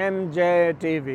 MJ TV।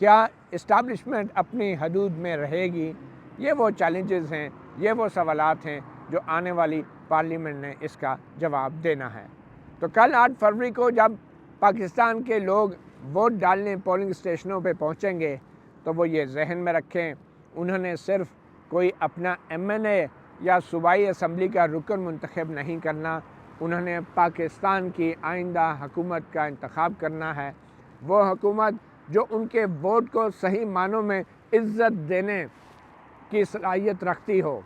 کیا establishment اپنی حدود میں رہے گی؟ یہ وہ چیلنجز ہیں، یہ وہ سوالات ہیں جو آنے والی پارلیمنٹ نے اس کا جواب دینا ہے۔ تو کل 8 فروری کو جب پاکستان کے لوگ ووٹ ڈالنے پولنگ اسٹیشنوں پہ پہنچیں گے تو وہ یہ ذہن میں رکھیں، انہوں نے صرف کوئی اپنا MNA یا صوبائی اسمبلی کا رکن منتخب نہیں کرنا، انہوں نے پاکستان کی آئندہ حکومت کا انتخاب کرنا ہے، وہ حکومت جو ان کے ووٹ کو صحیح معنوں میں عزت دینے کی صلاحیت رکھتی ہو،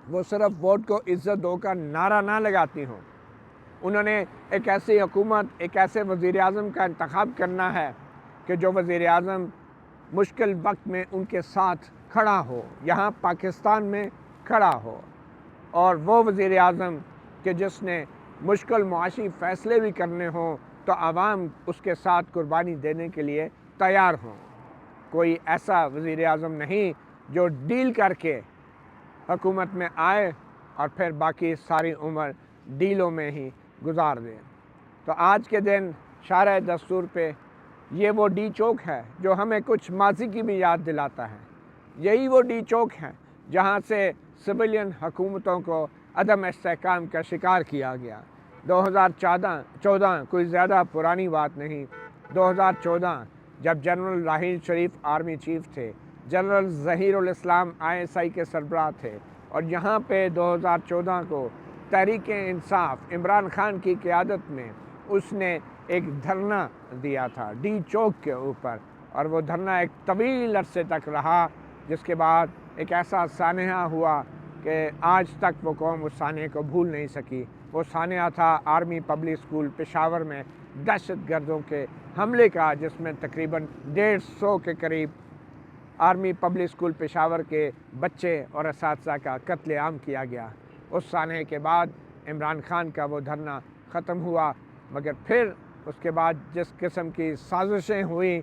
وہ صرف ووٹ کو عزت دو کا نعرہ نہ لگاتی ہوں۔ انہوں نے ایک ایسی حکومت، ایک ایسے وزیر اعظم کا انتخاب کرنا ہے کہ جو وزیر اعظم مشکل وقت میں ان کے ساتھ کھڑا ہو، یہاں پاکستان میں کھڑا ہو، اور وہ وزیر اعظم کہ جس نے مشکل معاشی فیصلے بھی کرنے ہوں تو عوام اس کے ساتھ قربانی دینے کے لیے تیار ہوں۔ کوئی ایسا وزیر اعظم نہیں جو ڈیل کر کے حکومت میں آئے اور پھر باقی ساری عمر ڈیلوں میں ہی گزار دے۔ تو آج کے دن شارع دستور پہ یہ وہ ڈی چوک ہے جو ہمیں کچھ ماضی کی بھی یاد دلاتا ہے، یہی وہ ڈی چوک ہے جہاں سے سویلین حکومتوں کو عدم استحکام کا شکار کیا گیا۔ 2014 کوئی زیادہ پرانی بات نہیں، 2014 جب general Raheel Sharif army chief تھے، جنرل ظہیر الاسلام ISI کے سربراہ تھے، اور یہاں پہ 2014 کو تحریک انصاف عمران خان کی قیادت میں اس نے ایک دھرنا دیا تھا ڈی چوک کے اوپر، اور وہ دھرنا ایک طویل عرصے تک رہا، جس کے بعد ایک ایسا سانحہ ہوا کہ آج تک وہ قوم اس سانحے کو بھول نہیں سکی۔ وہ سانحہ تھا آرمی پبلک اسکول پشاور میں دہشت گردوں کے حملے کا، جس میں تقریباً 150 کے قریب آرمی پبلک اسکول پشاور کے بچے اور اساتذہ کا قتل عام کیا گیا۔ اس سانحے کے بعد عمران خان کا وہ دھرنا ختم ہوا، مگر پھر اس کے بعد جس قسم کی سازشیں ہوئیں،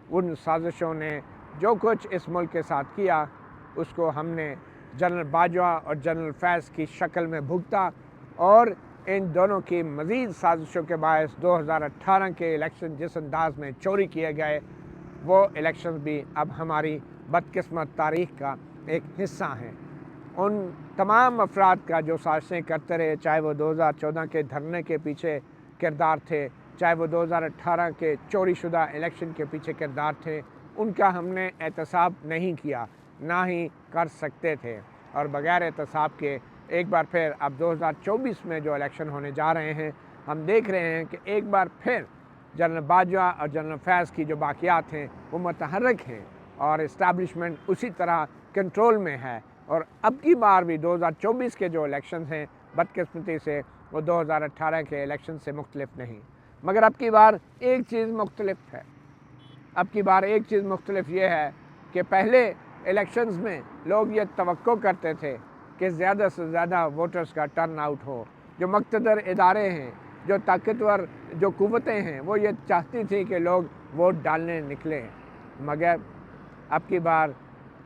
ان سازشوں نے جو کچھ اس ملک کے ساتھ کیا اس کو ہم نے جنرل باجوہ اور جنرل فیض کی شکل میں بھگتا، اور ان دونوں کی مزید سازشوں کے باعث 2018 کے الیکشن جس انداز میں چوری کیے گئے، وہ الیکشن بھی اب ہماری بدقسمت تاریخ کا ایک حصہ ہیں۔ ان تمام افراد کا جو سازشیں کرتے رہے، چاہے وہ 2014 کے دھرنے کے پیچھے کردار تھے، چاہے وہ 2018 کے چوری شدہ الیکشن کے پیچھے کردار تھے، ان کا ہم نے احتساب نہیں کیا، نہ ہی کر سکتے تھے، اور بغیر احتساب کے ایک بار پھر اب 2024 میں جو الیکشن ہونے جا رہے ہیں، ہم دیکھ رہے ہیں کہ ایک بار پھر جنرل باجوہ اور جنرل فیض کی جو باقیات ہیں وہ متحرک ہیں، اور اسٹیبلشمنٹ اسی طرح کنٹرول میں ہے، اور اب کی بار بھی 2024 کے جو الیکشنز ہیں بدقسمتی سے وہ 2018 کے الیکشن سے مختلف نہیں، مگر اب کی بار ایک چیز مختلف ہے۔ اب کی بار ایک چیز مختلف یہ ہے کہ پہلے الیکشنز میں لوگ یہ توقع کرتے تھے کہ زیادہ سے زیادہ ووٹرز کا ٹرن آؤٹ ہو، جو مقتدر ادارے ہیں، جو طاقتور جو قوتیں ہیں، وہ یہ چاہتی تھی کہ لوگ ووٹ ڈالنے نکلیں، مگر اب کی بار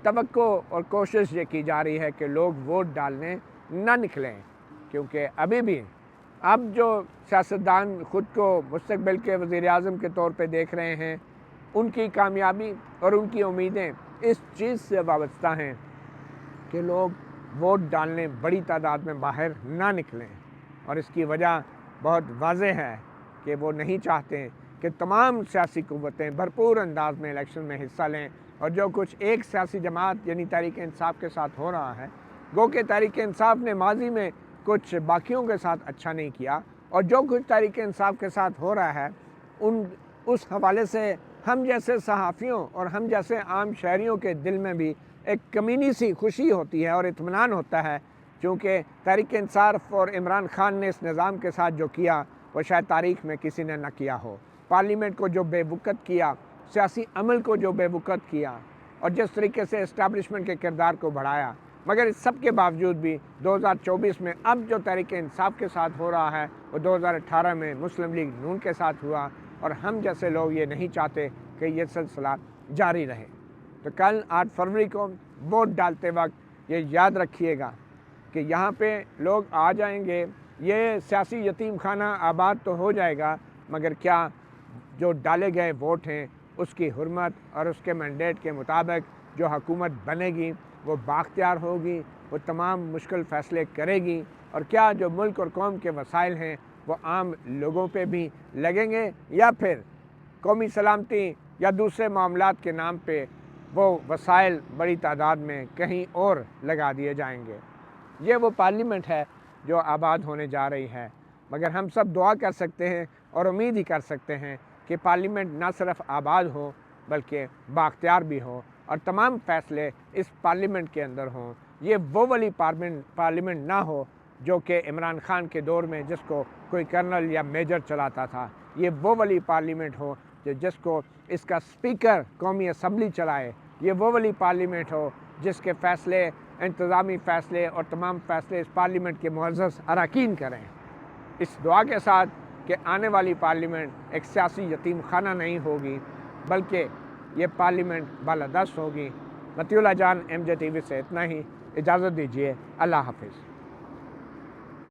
توقع اور کوشش یہ کی جا رہی ہے کہ لوگ ووٹ ڈالنے نہ نکلیں، کیونکہ ابھی بھی اب جو سیاستدان خود کو مستقبل کے وزیر اعظم کے طور پہ دیکھ رہے ہیں، ان کی کامیابی اور ان کی امیدیں اس چیز سے وابستہ ہیں کہ لوگ ووٹ ڈالنے بڑی تعداد میں باہر نہ نکلیں، اور اس کی وجہ بہت واضح ہے کہ وہ نہیں چاہتے کہ تمام سیاسی قوتیں بھرپور انداز میں الیکشن میں حصہ لیں، اور جو کچھ ایک سیاسی جماعت یعنی تحریک انصاف کے ساتھ ہو رہا ہے، گو کہ تحریک انصاف نے ماضی میں کچھ باقیوں کے ساتھ اچھا نہیں کیا، اور جو کچھ تحریک انصاف کے ساتھ ہو رہا ہے اس حوالے سے ہم جیسے صحافیوں اور ہم جیسے عام شہریوں کے دل میں بھی ایک کمینی سی خوشی ہوتی ہے اور اطمینان ہوتا ہے، چونکہ تحریک انصاف اور عمران خان نے اس نظام کے ساتھ جو کیا وہ شاید تاریخ میں کسی نے نہ کیا ہو۔ پارلیمنٹ کو جو بے وقت کیا، سیاسی عمل کو جو بے وقت کیا، اور جس طریقے سے اسٹیبلشمنٹ کے کردار کو بڑھایا، مگر اس سب کے باوجود بھی 2024 میں اب جو تحریک انصاف کے ساتھ ہو رہا ہے وہ 2018 میں مسلم لیگ نون کے ساتھ ہوا، اور ہم جیسے لوگ یہ نہیں چاہتے کہ یہ سلسلہ جاری رہے۔ تو کل 8 فروری کو ووٹ ڈالتے وقت یہ یاد رکھیے گا کہ یہاں پہ لوگ آ جائیں گے، یہ سیاسی یتیم خانہ آباد تو ہو جائے گا، مگر کیا جو ڈالے گئے ووٹ ہیں اس کی حرمت اور اس کے مینڈیٹ کے مطابق جو حکومت بنے گی وہ بااختیار ہوگی، وہ تمام مشکل فیصلے کرے گی، اور کیا جو ملک اور قوم کے وسائل ہیں وہ عام لوگوں پہ بھی لگیں گے یا پھر قومی سلامتی یا دوسرے معاملات کے نام پہ وہ وسائل بڑی تعداد میں کہیں اور لگا دیے جائیں گے۔ یہ وہ پارلیمنٹ ہے جو آباد ہونے جا رہی ہے، مگر ہم سب دعا کر سکتے ہیں اور امید ہی کر سکتے ہیں کہ پارلیمنٹ نہ صرف آباد ہو بلکہ بااختیار بھی ہو اور تمام فیصلے اس پارلیمنٹ کے اندر ہوں۔ یہ وہ والی پارلیمنٹ نہ ہو جو کہ عمران خان کے دور میں جس کو کوئی کرنل یا میجر چلاتا تھا، یہ وہ والی پارلیمنٹ ہو جس کو اس کا اسپیکر قومی اسمبلی چلائے، یہ وہ والی پارلیمنٹ ہو جس کے فیصلے، انتظامی فیصلے اور تمام فیصلے اس پارلیمنٹ کے معزز اراکین کریں۔ اس دعا کے ساتھ کہ آنے والی پارلیمنٹ ایک سیاسی یتیم خانہ نہیں ہوگی بلکہ یہ پارلیمنٹ بالادست ہوگی۔ مطیع اللہ جان MJ TV سے اتنا ہی، اجازت دیجیے، اللہ حافظ۔